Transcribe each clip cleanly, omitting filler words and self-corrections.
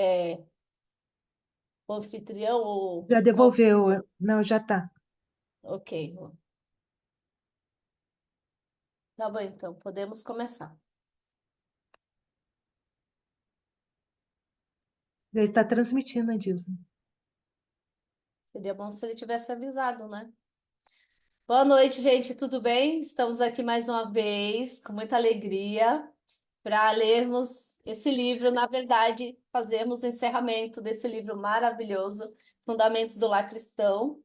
é, o anfitrião ou Já devolveu? Não, já tá. ok. Tá bom, então, podemos começar. Já está transmitindo, Adilson. Seria bom se ele tivesse avisado, né? Boa noite, gente, tudo bem? Estamos aqui mais uma vez, com muita alegria, para lermos esse livro. Na verdade, fazermos o encerramento desse livro maravilhoso, Fundamentos do Lar Cristão.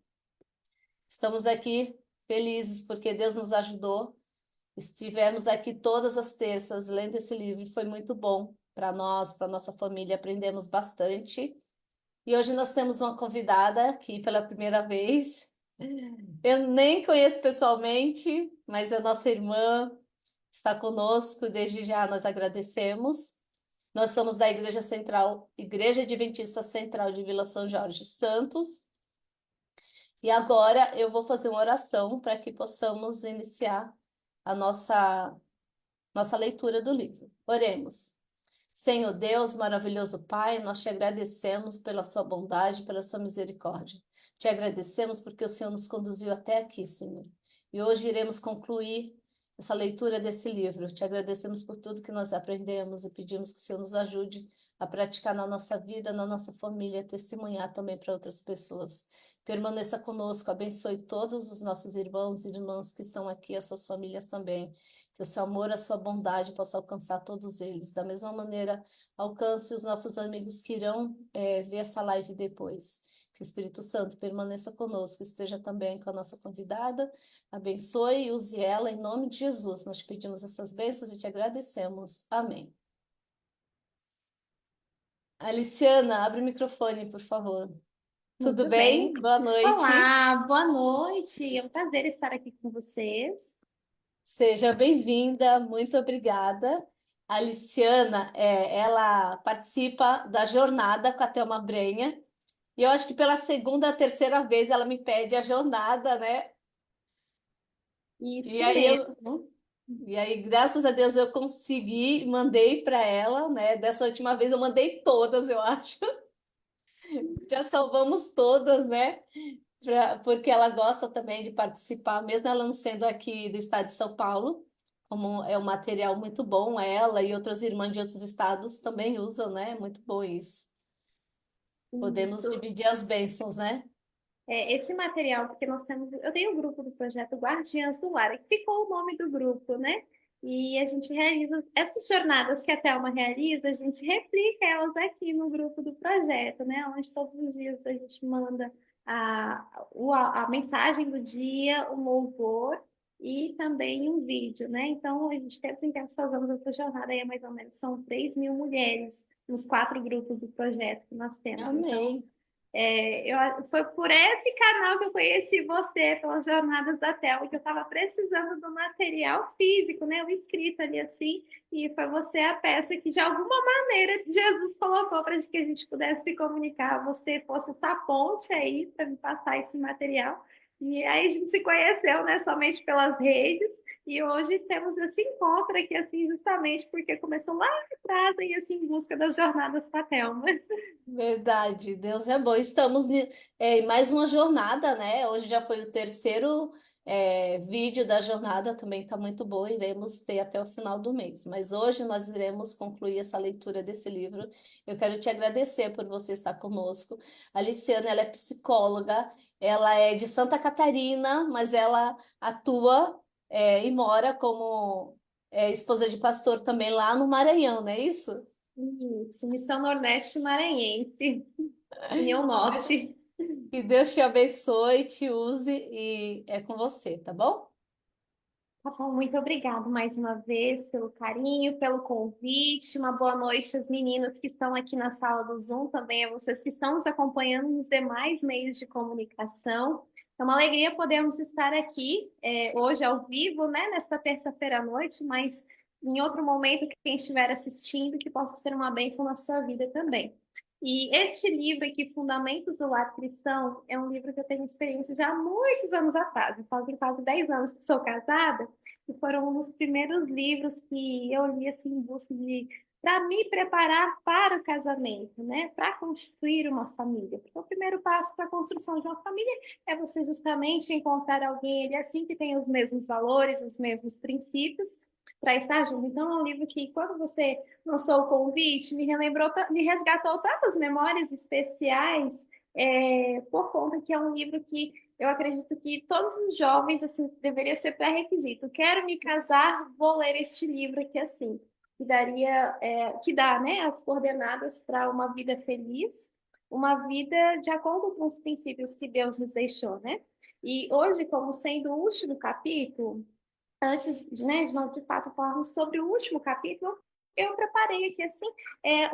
Estamos aqui felizes porque Deus nos ajudou. Estivemos aqui todas as terças lendo esse livro, foi muito bom para nós, para nossa família, aprendemos bastante. E hoje nós temos uma convidada aqui pela primeira vez. Eu nem conheço pessoalmente, mas a nossa irmã está conosco, desde já nós agradecemos. Nós somos da Igreja Central, Igreja Adventista Central de Vila São Jorge Santos. E agora eu vou fazer uma oração para que possamos iniciar a nossa leitura do livro. Oremos. Senhor Deus, maravilhoso Pai, nós te agradecemos pela sua bondade, pela sua misericórdia. Te agradecemos porque o Senhor nos conduziu até aqui, Senhor. E hoje iremos concluir essa leitura desse livro. Te agradecemos por tudo que nós aprendemos e pedimos que o Senhor nos ajude a praticar na nossa vida, na nossa família, testemunhar também para outras pessoas. Permaneça conosco, abençoe todos os nossos irmãos e irmãs que estão aqui, as suas famílias também. Que o seu amor, a sua bondade possa alcançar todos eles. Da mesma maneira, alcance os nossos amigos que irão ver essa live depois. Que o Espírito Santo permaneça conosco, esteja também com a nossa convidada. Abençoe e use ela em nome de Jesus. Nós te pedimos essas bênçãos e te agradecemos. Amém. Aliciana, abre o microfone, por favor. Tudo Muito bem. bem? Boa noite. Olá, boa noite. É um prazer estar aqui com vocês. Seja bem-vinda, muito obrigada. A Aliciana, ela participa da jornada com a Thelma Brenha, e eu acho que pela segunda, terceira vez ela me pede a jornada, né? E Isso aí eu, mesmo. e aí, graças a Deus, eu consegui, mandei para ela, né? Dessa última vez eu mandei todas, eu acho. Já salvamos todas, né? Porque ela gosta também de participar, mesmo ela não sendo aqui do estado de São Paulo, como é um material muito bom, ela e outras irmãs de outros estados também usam, né? Muito bom isso. Podemos Isso. dividir as bênçãos, né? Esse material, porque nós temos, eu tenho um grupo do projeto Guardiãs do Lar, que ficou o nome do grupo, né? E a gente realiza essas jornadas que a Thelma realiza, a gente replica elas aqui no grupo do projeto, né? Onde todos os dias a gente manda a mensagem do dia, o louvor e também um vídeo, né? Então, a gente teve em que nós fazemos essa jornada aí, mais ou menos, são 3.000 mulheres nos 4 grupos do projeto que nós temos. Então, Amém. foi por esse canal que eu conheci você, pelas jornadas da Thelma, que eu estava precisando do material físico, né? O escrito ali assim, e foi você a peça que de alguma maneira Jesus colocou para que a gente pudesse se comunicar, você fosse essa ponte aí para me passar esse material. E aí a gente se conheceu, né, somente pelas redes, e hoje temos esse encontro aqui, assim, justamente porque começou lá atrás, aí, assim, em busca das jornadas com a Thelma. Verdade, Deus é bom. Estamos em mais uma jornada, né? Hoje já foi o terceiro vídeo da jornada, também está muito bom. Iremos ter até o final do mês. Mas hoje nós iremos concluir essa leitura desse livro. Eu quero te agradecer por você estar conosco. A Aliciana, ela é psicóloga, ela é de Santa Catarina, mas ela atua e mora como esposa de pastor também lá no Maranhão, não é isso? Isso, Missão Nordeste Maranhense, União Norte. Que Deus te abençoe, te use e é com você, tá bom? Tá bom, muito obrigada mais uma vez pelo carinho, pelo convite. Uma boa noite às meninas que estão aqui na sala do Zoom, também a vocês que estão nos acompanhando nos demais meios de comunicação. É uma alegria podermos estar aqui hoje ao vivo, né, nesta terça-feira à noite, mas em outro momento que quem estiver assistindo, que possa ser uma bênção na sua vida também. E este livro aqui, Fundamentos do Lar Cristão, é um livro que eu tenho experiência já há muitos anos atrás. Eu falo que quase 10 anos que sou casada, e foram um dos primeiros livros que eu li assim, em busca de para me preparar para o casamento, né? Para construir uma família. Porque o primeiro passo para a construção de uma família é você justamente encontrar alguém ele assim que tem os mesmos valores, os mesmos princípios para estar junto. Então é um livro que quando você lançou o convite me relembrou, me resgatou tantas memórias especiais por conta que é um livro que eu acredito que todos os jovens assim deveria ser pré-requisito. Quero me casar, vou ler este livro aqui assim que daria, que dá, né, as coordenadas para uma vida feliz, uma vida de acordo com os princípios que Deus nos deixou, né? E hoje, como sendo o último capítulo, antes, né, de nós de fato falarmos sobre o último capítulo, eu preparei aqui assim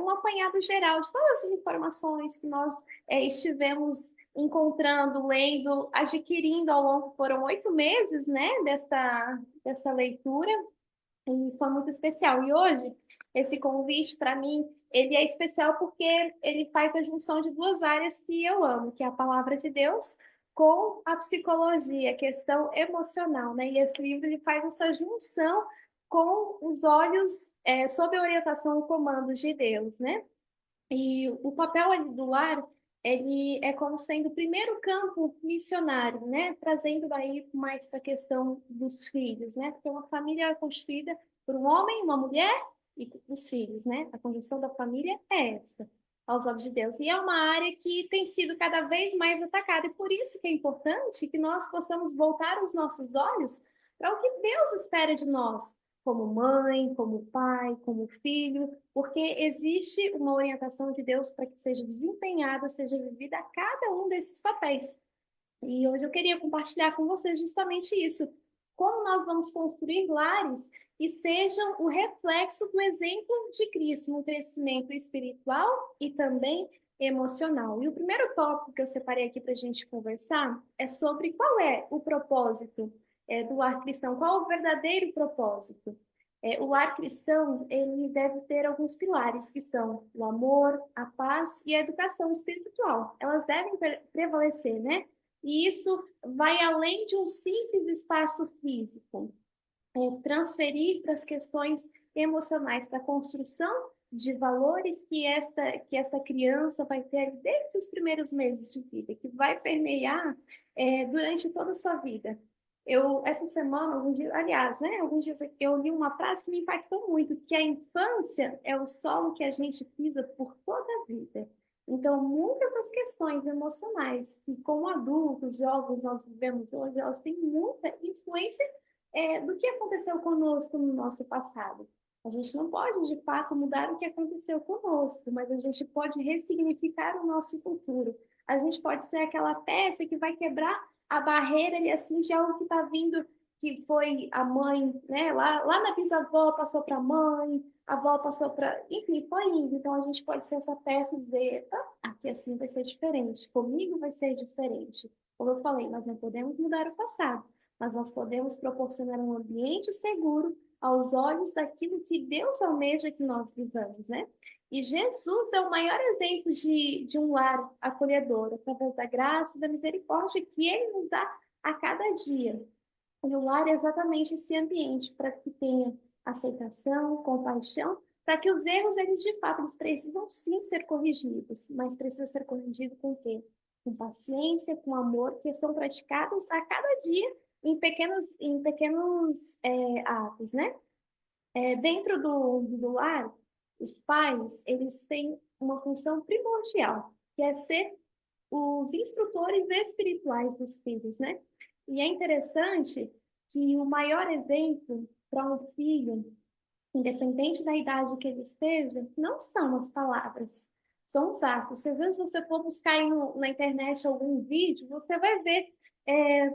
um apanhado geral de todas as informações que nós estivemos encontrando, lendo, adquirindo ao longo, foram 8 meses, né, dessa leitura, e foi muito especial. E hoje, esse convite, para mim, ele é especial porque ele faz a junção de duas áreas que eu amo, que é a palavra de Deus com a psicologia, a questão emocional, né? E esse livro ele faz essa junção com os olhos, sob a orientação e comandos de Deus, né? E o papel ali do lar, ele é como sendo o primeiro campo missionário, né? Trazendo daí mais para a questão dos filhos, né? Porque uma família é constituída por um homem, uma mulher e os filhos, né? A conjunção da família é essa, aos olhos de Deus. E é uma área que tem sido cada vez mais atacada, e por isso que é importante que nós possamos voltar os nossos olhos para o que Deus espera de nós, como mãe, como pai, como filho, porque existe uma orientação de Deus para que seja desempenhada, seja vivida a cada um desses papéis. E hoje eu queria compartilhar com vocês justamente isso. Como nós vamos construir lares que sejam o reflexo do exemplo de Cristo no crescimento espiritual e também emocional. E o primeiro tópico que eu separei aqui para a gente conversar é sobre qual é o propósito do lar cristão, qual é o verdadeiro propósito. O lar cristão ele deve ter alguns pilares que são o amor, a paz e a educação espiritual. Elas devem prevalecer, né? E isso vai além de um simples espaço físico, transferir para as questões emocionais, para a construção de valores que essa criança vai ter desde os primeiros meses de vida, que vai permear durante toda a sua vida. Essa semana, alguns dias, aliás, né, alguns dias eu li uma frase que me impactou muito, que a infância é o solo que a gente pisa por toda a vida. Então, muitas das questões emocionais que, como adultos, jovens, nós vivemos hoje, elas têm muita influência do que aconteceu conosco no nosso passado. A gente não pode, de fato, mudar o que aconteceu conosco, mas a gente pode ressignificar o nosso futuro. A gente pode ser aquela peça que vai quebrar a barreira ali, assim, de algo que está vindo, que foi a mãe, né? Lá na bisavó passou para a mãe, a avó passou para... Enfim, foi indo. Então, a gente pode ser essa peça e dizer, aqui assim vai ser diferente, comigo vai ser diferente. Como eu falei, nós não podemos mudar o passado, mas nós podemos proporcionar um ambiente seguro aos olhos daquilo que Deus almeja que nós vivamos, né? E Jesus é o maior exemplo de um lar acolhedor, através da graça e da misericórdia que Ele nos dá a cada dia. E o lar é exatamente esse ambiente para que tenha aceitação, compaixão, para que os erros, eles de fato, eles precisam sim ser corrigidos, mas precisa ser corrigido com o quê? Com paciência, com amor, que são praticados a cada dia em pequenos atos, né? Dentro do lar, os pais, eles têm uma função primordial, que é ser os instrutores espirituais dos filhos, né? E é interessante que o maior exemplo para um filho, independente da idade que ele esteja, não são as palavras, são os atos. Se às vezes você for buscar aí na internet algum vídeo, você vai ver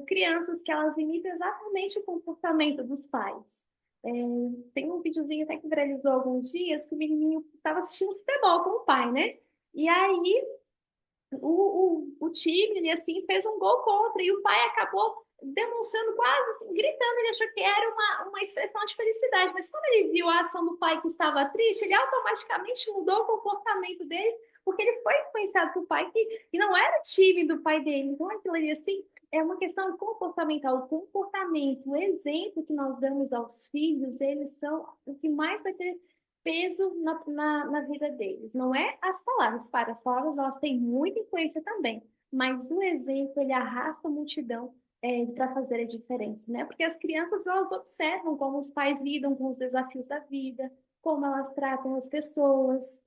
crianças que elas imitam exatamente o comportamento dos pais. É, tem um videozinho até que viralizou alguns dias que o menininho estava assistindo futebol com o pai, né? E aí o time, ele assim, fez um gol contra e o pai acabou demonstrando quase assim, gritando, ele achou que era uma expressão de felicidade, mas quando ele viu a ação do pai que estava triste, ele automaticamente mudou o comportamento dele, porque ele foi influenciado pelo pai que não era time do pai dele, então aquilo ali assim, é uma questão comportamental, o comportamento, o exemplo que nós damos aos filhos, eles são o que mais vai ter peso na vida deles. Não é as palavras, para as palavras elas têm muita influência também, mas o exemplo ele arrasta a multidão para fazer a diferença, né? Porque as crianças elas observam como os pais lidam com os desafios da vida, como elas tratam as pessoas.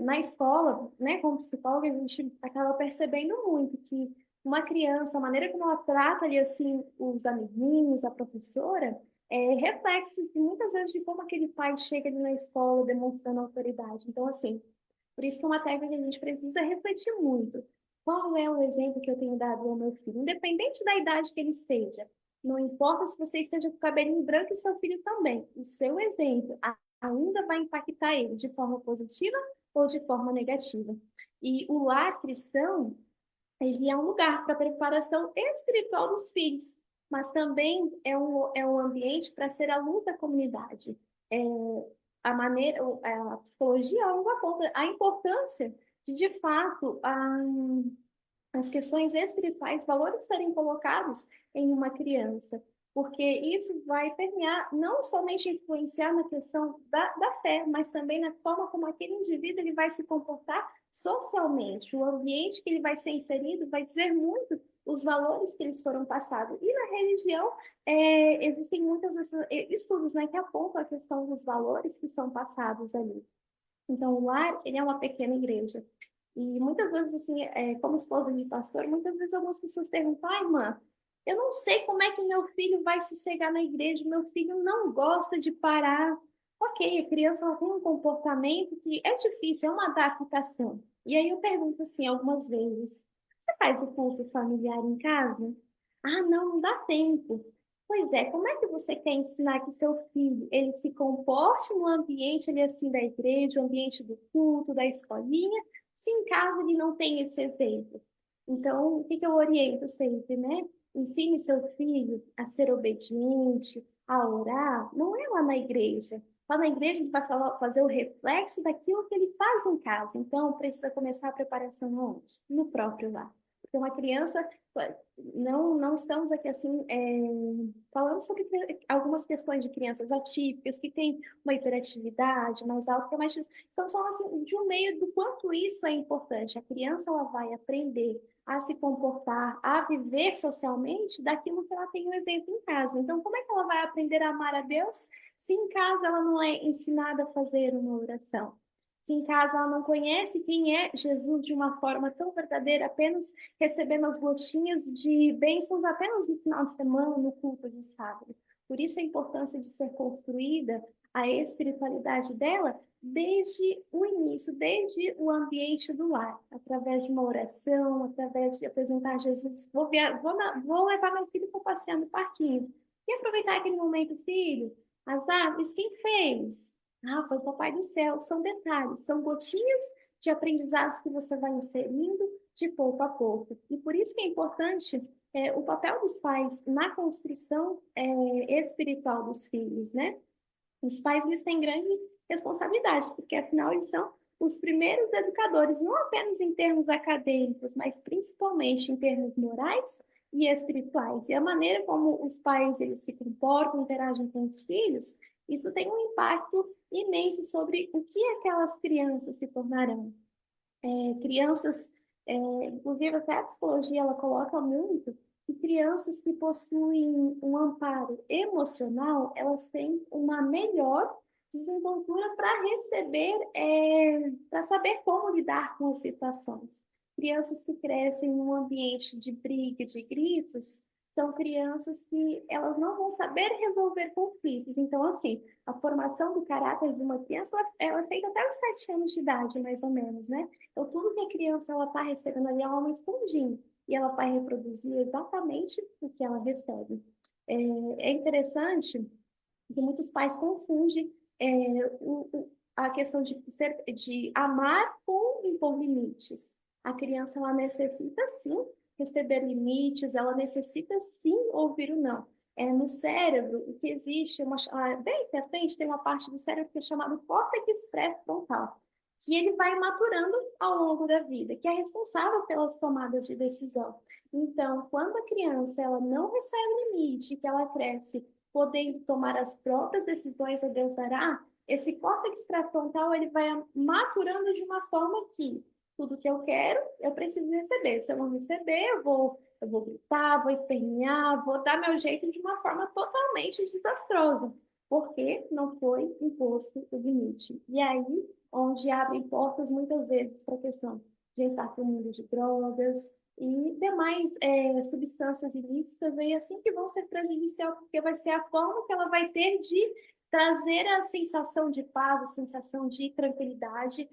Na escola, né, como psicóloga, a gente acaba percebendo muito que uma criança, a maneira como ela trata ali assim os amiguinhos, a professora, reflexo de muitas vezes de como aquele pai chega ali na escola demonstrando autoridade. Então, assim, por isso que é uma técnica que a gente precisa refletir muito. Qual é o exemplo que eu tenho dado ao meu filho? Independente da idade que ele esteja. Não importa se você esteja com o cabelinho branco e seu filho também. O seu exemplo ainda vai impactar ele de forma positiva ou de forma negativa. E o lar cristão, ele é um lugar para preparação espiritual dos filhos, mas também é um ambiente para ser a luz da comunidade. É, a psicologia ela nos aponta a importância de fato, as questões espirituais, valores serem colocados em uma criança, porque isso vai permear, não somente influenciar na questão da fé, mas também na forma como aquele indivíduo ele vai se comportar socialmente. O ambiente que ele vai ser inserido vai dizer muito os valores que eles foram passados. E na religião, existem muitos estudos, né, que apontam a questão dos valores que são passados ali. Então, o lar, ele é uma pequena igreja. E muitas vezes, assim, como esposa de pastor, muitas vezes algumas pessoas perguntam, ai, irmã, eu não sei como é que meu filho vai sossegar na igreja, meu filho não gosta de parar. Ok, a criança ela tem um comportamento que é difícil, é uma adaptação. E aí eu pergunto assim, algumas vezes, você faz o culto familiar em casa? Ah, não, não dá tempo. Pois é, como é que você quer ensinar que seu filho ele se comporte no ambiente ele, assim da igreja, o ambiente do culto, da escolinha, se em casa ele não tem esse exemplo? Então, o que que eu oriento sempre, né? Ensine seu filho a ser obediente, a orar. Não é lá na igreja. Lá na igreja ele vai fazer o reflexo daquilo que ele faz em casa. Então, precisa começar a preparação onde? No próprio lar. Porque uma criança, não estamos aqui assim falando sobre algumas questões de crianças atípicas que têm uma hiperatividade mais alta, que é mais difícil. Estamos falando assim, de um meio do quanto isso é importante. A criança ela vai aprender a se comportar, a viver socialmente daquilo que ela tem um exemplo em casa. Então, como é que ela vai aprender a amar a Deus se em casa ela não é ensinada a fazer uma oração? Se em casa ela não conhece quem é Jesus de uma forma tão verdadeira, apenas recebendo as gotinhas de bênçãos apenas no final de semana, no culto de sábado. Por isso a importância de ser construída a espiritualidade dela desde o início, desde o ambiente do lar, através de uma oração, através de apresentar Jesus. Vou levar meu filho para passear no parquinho. E aproveitar aquele momento, filho, as árvores, quem fez? Ah, foi o Papai do Céu. São detalhes, são gotinhas de aprendizados que você vai inserindo de pouco a pouco. E por isso que é importante o papel dos pais na construção espiritual dos filhos, né? Os pais eles têm grande responsabilidade, porque afinal eles são os primeiros educadores, não apenas em termos acadêmicos, mas principalmente em termos morais e espirituais. E a maneira como os pais eles se comportam, interagem com os filhos, isso tem um impacto imenso sobre o que aquelas crianças se tornarão. Crianças, inclusive até a psicologia ela coloca muito que crianças que possuem um amparo emocional, elas têm uma melhor desenvoltura para receber, para saber como lidar com as situações. Crianças que crescem em um ambiente de briga, de gritos, são crianças que elas não vão saber resolver conflitos. Então, assim, a formação do caráter de uma criança, ela é feita até os 7 anos de idade, mais ou menos, né? Então, tudo que a criança ela está recebendo ali, ela é uma esponjinha e ela vai reproduzir exatamente o que ela recebe. É interessante que muitos pais confundem a questão de amar com impor limites. A criança ela necessita sim receber limites, ela necessita sim ouvir o não. No cérebro, o que existe, bem à frente, tem uma parte do cérebro que é chamada córtex pré-frontal, que ele vai maturando ao longo da vida, que é responsável pelas tomadas de decisão. Então, quando a criança ela não recebe limite, que ela cresce podendo tomar as próprias decisões, a Deus dará, esse córtex pré-frontal ele vai maturando de uma forma que tudo que eu quero, eu preciso receber. Se eu não receber, eu vou gritar, vou espernear, vou dar meu jeito de uma forma totalmente desastrosa, porque não foi imposto o limite. E aí, onde abrem portas muitas vezes para a questão de entrar para o mundo de drogas e demais substâncias ilícitas, aí assim que vão ser prejudicial, porque vai ser a forma que ela vai ter de trazer a sensação de paz, a sensação de tranquilidade,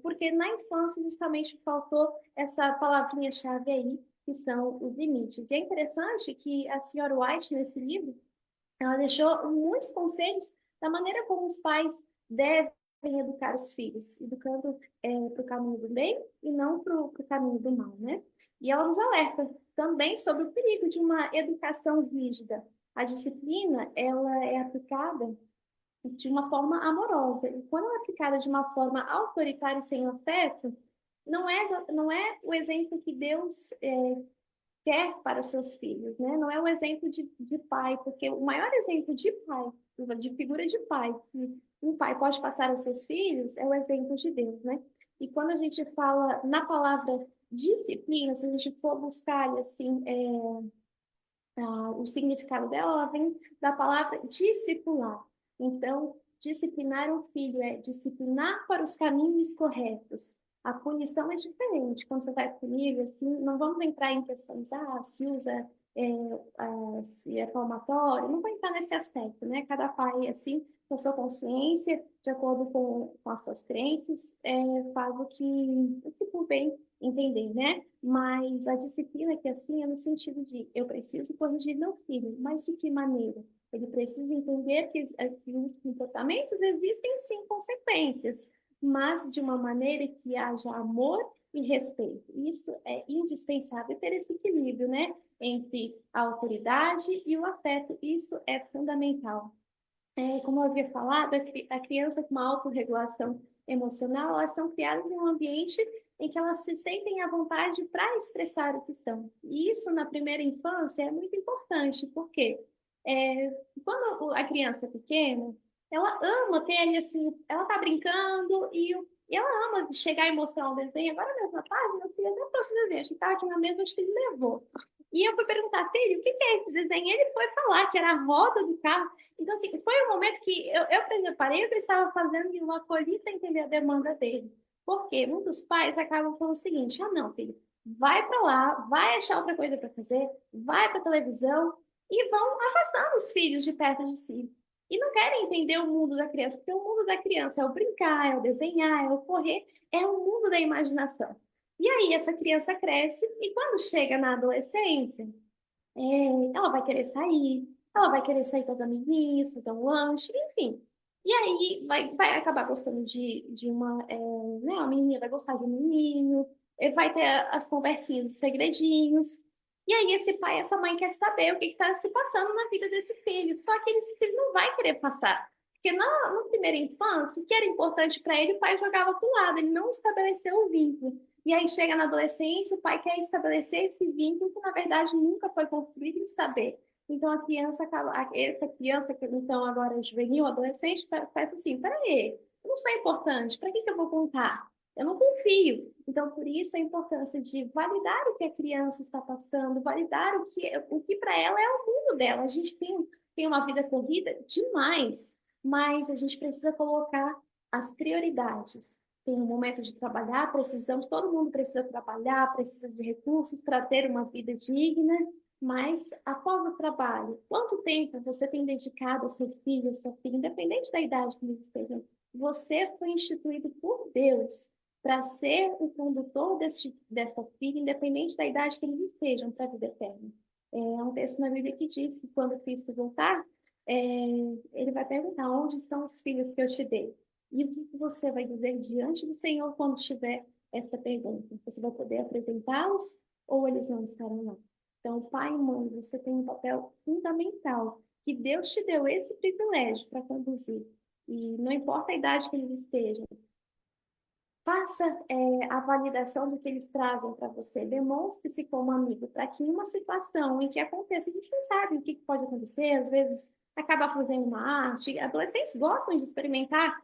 porque na infância justamente faltou essa palavrinha-chave aí, que são os limites. E é interessante que a senhora White, nesse livro, ela deixou muitos conselhos da maneira como os pais devem educar os filhos, educando para o caminho do bem e não para o caminho do mal, né? E ela nos alerta também sobre o perigo de uma educação rígida. A disciplina, ela é aplicada de uma forma amorosa. E quando ela é aplicada de uma forma autoritária e sem afeto, não é o exemplo que Deus quer para os seus filhos, né? Não é um exemplo de pai, porque o maior exemplo de pai, de figura de pai, que um pai pode passar aos seus filhos, é o exemplo de Deus, né? E quando a gente fala na palavra disciplina, se a gente for buscar assim, o significado dela, ela vem da palavra discipular. Então, disciplinar um filho é disciplinar para os caminhos corretos. A punição é diferente. Quando você vai punir, assim, não vamos entrar em questões, se usa, se é palmatório, não vai entrar nesse aspecto, né? Cada pai, assim, com a sua consciência, de acordo com as suas crenças, faz o que por bem entender, né? Mas a disciplina que assim é no sentido de eu preciso corrigir meu filho, mas de que maneira? Ele precisa entender que os comportamentos existem sim consequências, mas de uma maneira que haja amor e respeito. Isso é indispensável ter esse equilíbrio, né? Entre a autoridade e o afeto. Isso é fundamental. Como eu havia falado, a criança com uma autorregulação emocional, elas são criadas em um ambiente em que elas se sentem à vontade para expressar o que são. E isso, na primeira infância, é muito importante, porque quando a criança é pequena, ela ama ter ali, assim, ela tá brincando e ela ama chegar e mostrar um desenho. Agora mesmo na página, meu filho até trouxe o desenho, acho que estava aqui na mesa, acho que ele levou. E eu fui perguntar, filho, o que é esse desenho? E ele foi falar que era a roda do carro. Então, assim, foi um momento que eu por exemplo, parei o que eu estava fazendo e eu acolhi para entender a demanda dele. Porque muitos pais acabam falando o seguinte: não, filho, vai para lá, vai achar outra coisa para fazer, vai para televisão e vão afastando os filhos de perto de si. E não querem entender o mundo da criança, porque o mundo da criança é o brincar, é o desenhar, é o correr, é o mundo da imaginação. E aí essa criança cresce e quando chega na adolescência, ela vai querer sair, ela vai querer sair com as amiguinhas, fazer um lanche, enfim. E aí vai acabar gostando de uma, né, a menina vai gostar de um menino, vai ter as conversinhas, os segredinhos. E aí esse pai, essa mãe quer saber o que está se passando na vida desse filho. Só que esse filho não vai querer passar. Porque na primeira infância, o que era importante para ele, o pai jogava para o lado, ele não estabeleceu o vínculo. E aí chega na adolescência, o pai quer estabelecer esse vínculo que, na verdade, nunca foi construído em saber. Então, a criança acaba, essa criança que então agora é juvenil, adolescente, faz assim, peraí, eu não sou importante, para que eu vou contar? Eu não confio. Então, por isso a importância de validar o que a criança está passando, validar o que para ela é o mundo dela. A gente tem uma vida corrida demais, mas a gente precisa colocar as prioridades. Tem um momento de trabalhar, precisamos, todo mundo precisa trabalhar, precisa de recursos para ter uma vida digna, mas após o trabalho, quanto tempo você tem dedicado ao seu filho, à sua filha, independente da idade que eles estejam? Você foi instituído por Deus para ser o condutor dessa filha, independente da idade que eles estejam, para a vida eterna. É um texto na Bíblia que diz que quando Cristo voltar, é, ele vai perguntar: onde estão os filhos que eu te dei? E o que você vai dizer diante do Senhor quando tiver essa pergunta? Você vai poder apresentá-los ou eles não estarão lá? Então, pai e mãe, você tem um papel fundamental, que Deus te deu esse privilégio para conduzir. E não importa a idade que eles estejam, Faça a validação do que eles trazem para você. Demonstre-se como amigo, para que em uma situação em que aconteça, a gente não sabe o que pode acontecer, às vezes acaba fazendo uma arte. Adolescentes gostam de experimentar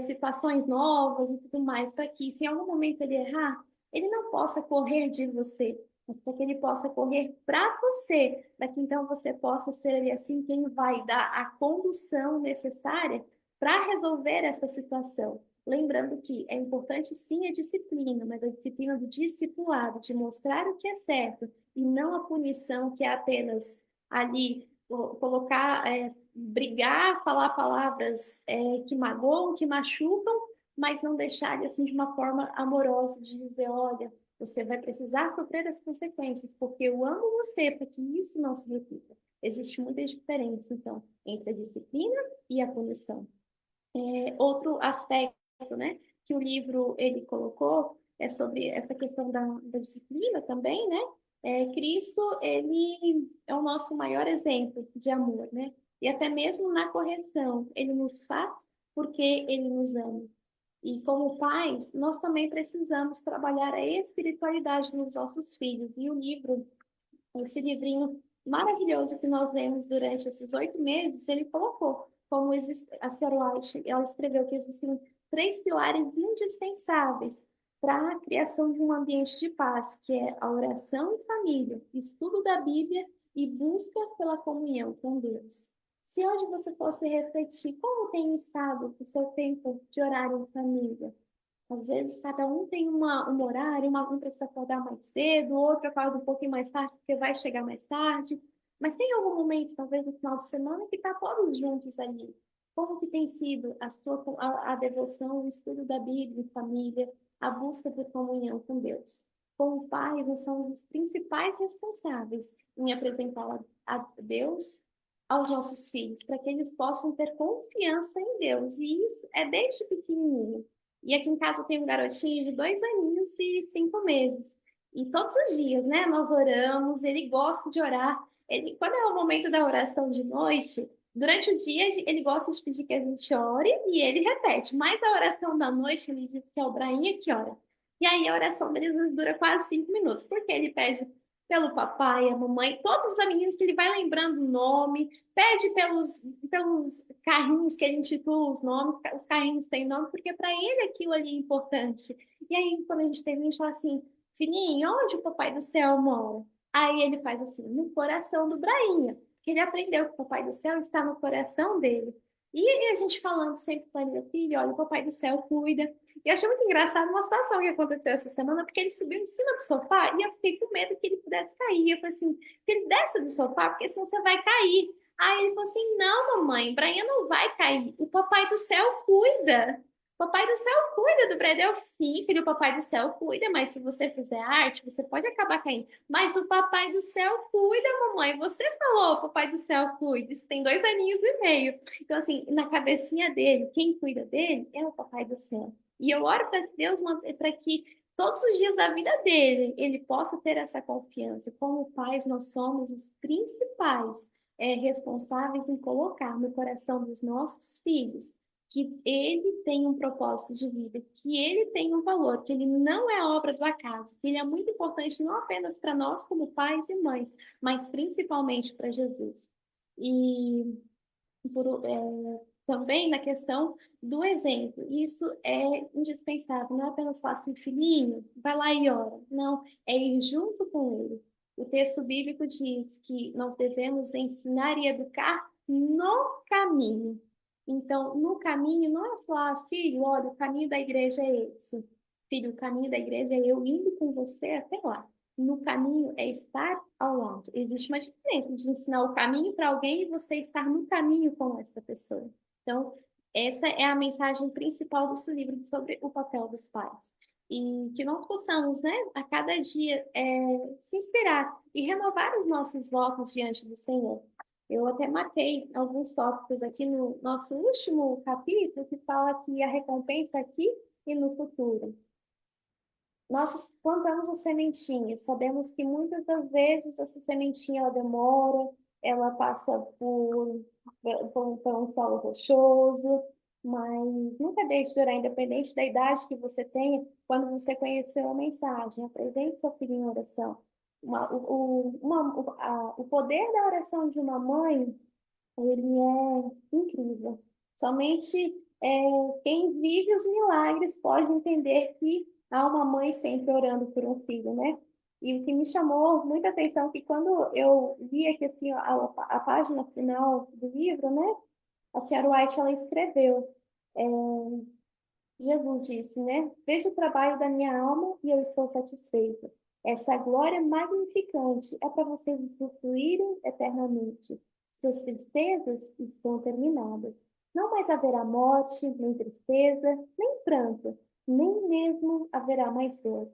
situações novas e tudo mais, para que, se em algum momento ele errar, ele não possa correr de você, mas para que ele possa correr para você, para que então você possa ser ali assim quem vai dar a condução necessária para resolver essa situação. Lembrando que é importante sim a disciplina, mas a disciplina do discipulado, de mostrar o que é certo, e não a punição que é apenas ali colocar, brigar, falar palavras que magoam, que machucam, mas não deixar ele assim de uma forma amorosa, de dizer, olha, você vai precisar sofrer as consequências, porque eu amo você, para que isso não se repita. Existe muita diferença, então, entre a disciplina e a punição. Outro aspecto, né, que o livro ele colocou é sobre essa questão da disciplina também, né? Cristo, ele é o nosso maior exemplo de amor, né? E até mesmo na correção, ele nos faz porque ele nos ama. E como pais, nós também precisamos trabalhar a espiritualidade nos nossos filhos. E o livro, esse livrinho maravilhoso que nós lemos durante esses 8 meses, ele colocou como existe, a senhora White, ela escreveu que existem 3 pilares indispensáveis para a criação de um ambiente de paz, que é a oração em família, estudo da Bíblia e busca pela comunhão com Deus. Se hoje você fosse refletir como tem estado o seu tempo de orar em família, às vezes, cada um tem um horário, um precisa acordar mais cedo, o outro acorda um pouquinho mais tarde, porque vai chegar mais tarde. Mas tem algum momento, talvez no final de semana, que está todos juntos ali. Como que tem sido a devoção, o estudo da Bíblia em família, a busca por comunhão com Deus? Como pais, nós somos os principais responsáveis em apresentar a Deus aos nossos filhos, para que eles possam ter confiança em Deus. E isso é desde pequenininho. E aqui em casa tem um garotinho de 2 aninhos e 5 meses. E todos os dias, né, nós oramos, ele gosta de orar. Ele, quando é o momento da oração de noite, durante o dia ele gosta de pedir que a gente ore e ele repete. Mas a oração da noite, ele diz que é o Brainha que ora. E aí a oração deles dura quase 5 minutos, porque ele pede pelo papai, a mamãe, todos os amiguinhos que ele vai lembrando o nome, pede pelos carrinhos que ele intitula os nomes, os carrinhos têm nome, porque para ele aquilo ali é importante. E aí, quando a gente termina, a gente fala assim, filhinho, onde o papai do céu mora? Aí ele faz assim, no coração do Brainha, que ele aprendeu que o papai do céu está no coração dele. E a gente falando sempre para ele, filho, olha, o papai do céu cuida. E eu achei muito engraçado uma situação que aconteceu essa semana, porque ele subiu em cima do sofá e eu fiquei com medo que ele pudesse cair. Eu falei assim, ele desce do sofá, porque senão você vai cair. Aí ele falou assim: não, mamãe, Brian não vai cair. O papai do céu cuida. O papai do céu cuida do Bradel. Sim, filho, o papai do céu cuida, mas se você fizer arte, você pode acabar caindo. Mas o papai do céu cuida, mamãe. Você falou, o papai do céu cuida. Isso tem 2 aninhos e meio. Então, assim, na cabecinha dele, quem cuida dele é o papai do céu. E eu oro para Deus para que todos os dias da vida dele ele possa ter essa confiança. Como pais, nós somos os principais responsáveis em colocar no coração dos nossos filhos que ele tem um propósito de vida, que ele tem um valor, que ele não é obra do acaso, que ele é muito importante não apenas para nós como pais e mães, mas principalmente para Jesus. E também na questão do exemplo. Isso é indispensável, não é apenas falar assim, filhinho, vai lá e ora. Não, é ir junto com ele. O texto bíblico diz que nós devemos ensinar e educar no caminho. Então, no caminho, não é falar, filho, olha, o caminho da igreja é esse. Filho, o caminho da igreja é eu indo com você até lá. No caminho é estar ao lado. Existe uma diferença de ensinar o caminho para alguém e você estar no caminho com essa pessoa. Então, essa é a mensagem principal desse livro sobre o papel dos pais. E que nós possamos, né, a cada dia se inspirar e renovar os nossos votos diante do Senhor. Eu até marquei alguns tópicos aqui no nosso último capítulo que fala que a recompensa aqui e no futuro. Nós plantamos a sementinha, sabemos que muitas das vezes essa sementinha ela demora, ela passa por um solo rochoso, mas nunca deixe de orar, independente da idade que você tenha, quando você conheceu a mensagem, apresente seu filho em oração. O poder da oração de uma mãe, ele é incrível. Somente quem vive os milagres pode entender que há uma mãe sempre orando por um filho, né? E o que me chamou muita atenção é que quando eu vi aqui assim, a página final do livro, né? A senhora White, ela escreveu, é, Jesus disse, né? Vejo o trabalho da minha alma e eu estou satisfeito. Essa glória magnificante é para vocês usufruírem eternamente. Suas tristezas estão terminadas. Não mais haverá morte, nem tristeza, nem pranto, nem mesmo haverá mais dor.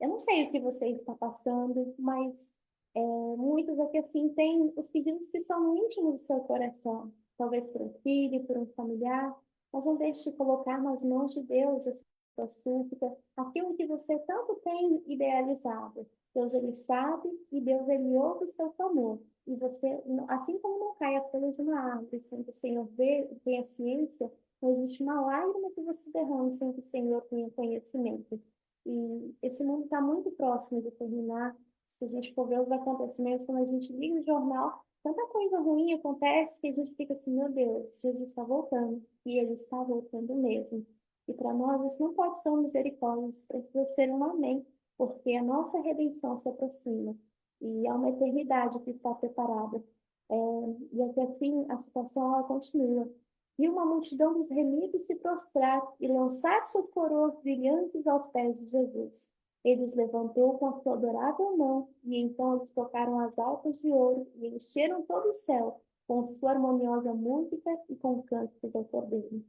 Eu não sei o que você está passando, mas muitos aqui assim têm os pedidos que são íntimos do seu coração, talvez por um filho, por um familiar, mas não deixe de colocar nas mãos de Deus a sua súplica, aquilo que você tanto tem idealizado. Deus ele sabe e Deus ele ouve o seu clamor. E você, assim como não cai a folha de uma árvore, sem que o Senhor vê, tenha ciência, não existe uma lágrima que você derrame sem que o Senhor tenha conhecimento. E esse mundo está muito próximo de terminar. Se a gente for ver os acontecimentos, quando a gente liga o jornal, tanta coisa ruim acontece que a gente fica assim, meu Deus, Jesus está voltando. E ele está voltando mesmo. E para nós isso não pode ser uma misericórdia, isso precisa ser um amém, porque a nossa redenção se aproxima. E há uma eternidade que está preparada. E aqui assim a situação ela continua. E uma multidão dos remidos se prostrar e lançar suas coroas brilhantes aos pés de Jesus. Ele os levantou com a sua adorável mão, e então eles tocaram as harpas de ouro e encheram todo o céu com sua harmoniosa música e com cânticos ao Cordeiro.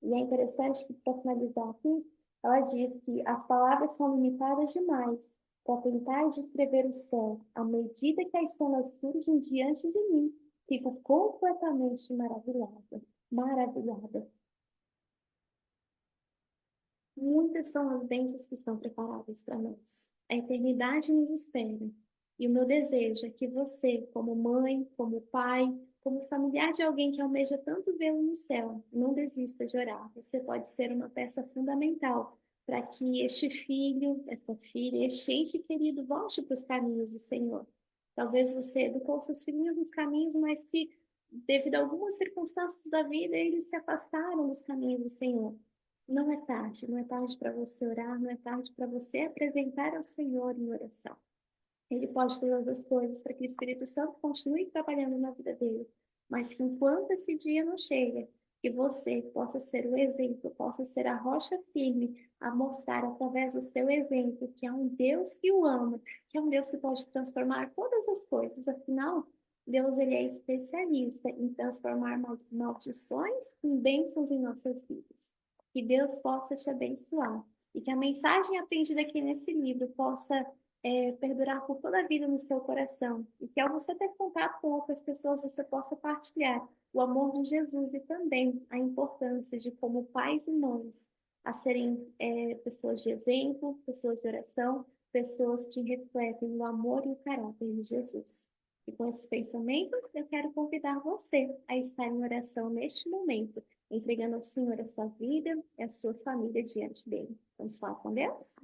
E é interessante que, para finalizar aqui, ela diz que as palavras são limitadas demais para tentar descrever o céu. À medida que as cenas surgem diante de mim, fico completamente maravilhada. Maravilhada. Muitas são as bênçãos que estão preparadas para nós. A eternidade nos espera. E o meu desejo é que você, como mãe, como pai, como familiar de alguém que almeja tanto vê-lo no céu, não desista de orar. Você pode ser uma peça fundamental para que este filho, esta filha, este ente querido volte para os caminhos do Senhor. Talvez você educou seus filhinhos nos caminhos, mas que, devido a algumas circunstâncias da vida, eles se afastaram dos caminhos do Senhor. Não é tarde, não é tarde para você orar, não é tarde para você apresentar ao Senhor em oração. Ele pode todas as coisas para que o Espírito Santo continue trabalhando na vida dele, mas que enquanto esse dia não chega, que você possa ser o exemplo, possa ser a rocha firme a mostrar através do seu exemplo que há um Deus que o ama, que é um Deus que pode transformar todas as coisas. Afinal, Deus ele é especialista em transformar maldições em bênçãos em nossas vidas. Que Deus possa te abençoar e que a mensagem aprendida aqui nesse livro possa perdurar por toda a vida no seu coração. E que ao você ter contato com outras pessoas, você possa partilhar o amor de Jesus e também a importância de, como pais e mães, a serem pessoas de exemplo, pessoas de oração, pessoas que refletem o amor e o caráter de Jesus. E com esse pensamento, eu quero convidar você a estar em oração neste momento, entregando ao Senhor a sua vida e a sua família diante dele. Vamos falar com Deus?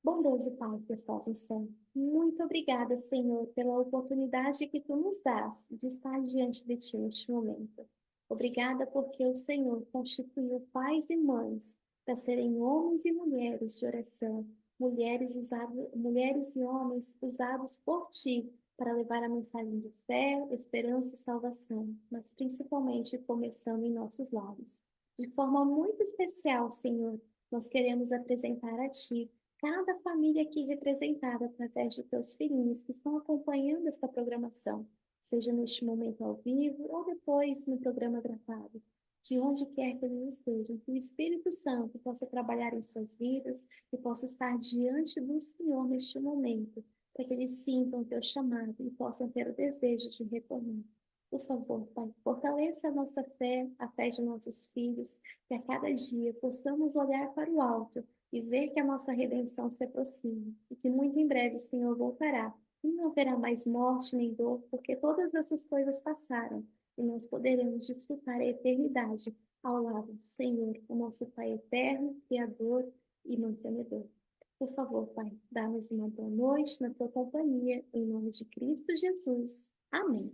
Bondoso Pai que estás no céu, muito obrigada, Senhor, pela oportunidade que tu nos dás de estar diante de ti neste momento. Obrigada porque o Senhor constituiu pais e mães para serem homens e mulheres de oração, mulheres e homens usados por ti para levar a mensagem de fé, esperança e salvação, mas principalmente começando em nossos lares. De forma muito especial, Senhor, nós queremos apresentar a ti cada família aqui representada através de teus filhinhos que estão acompanhando esta programação, seja neste momento ao vivo ou depois no programa gravado. Que onde quer que eles estejam, que o Espírito Santo possa trabalhar em suas vidas e possa estar diante do Senhor neste momento, para que eles sintam o teu chamado e possam ter o desejo de retornar. Por favor, Pai, fortaleça a nossa fé, a fé de nossos filhos, que a cada dia possamos olhar para o alto e ver que a nossa redenção se aproxima e que muito em breve o Senhor voltará. E não haverá mais morte nem dor, porque todas essas coisas passaram. e nós poderemos desfrutar a eternidade ao lado do Senhor, o nosso Pai eterno, Criador e mantenedor. Por favor, Pai, dá-nos uma boa noite na tua companhia, em nome de Cristo Jesus. Amém.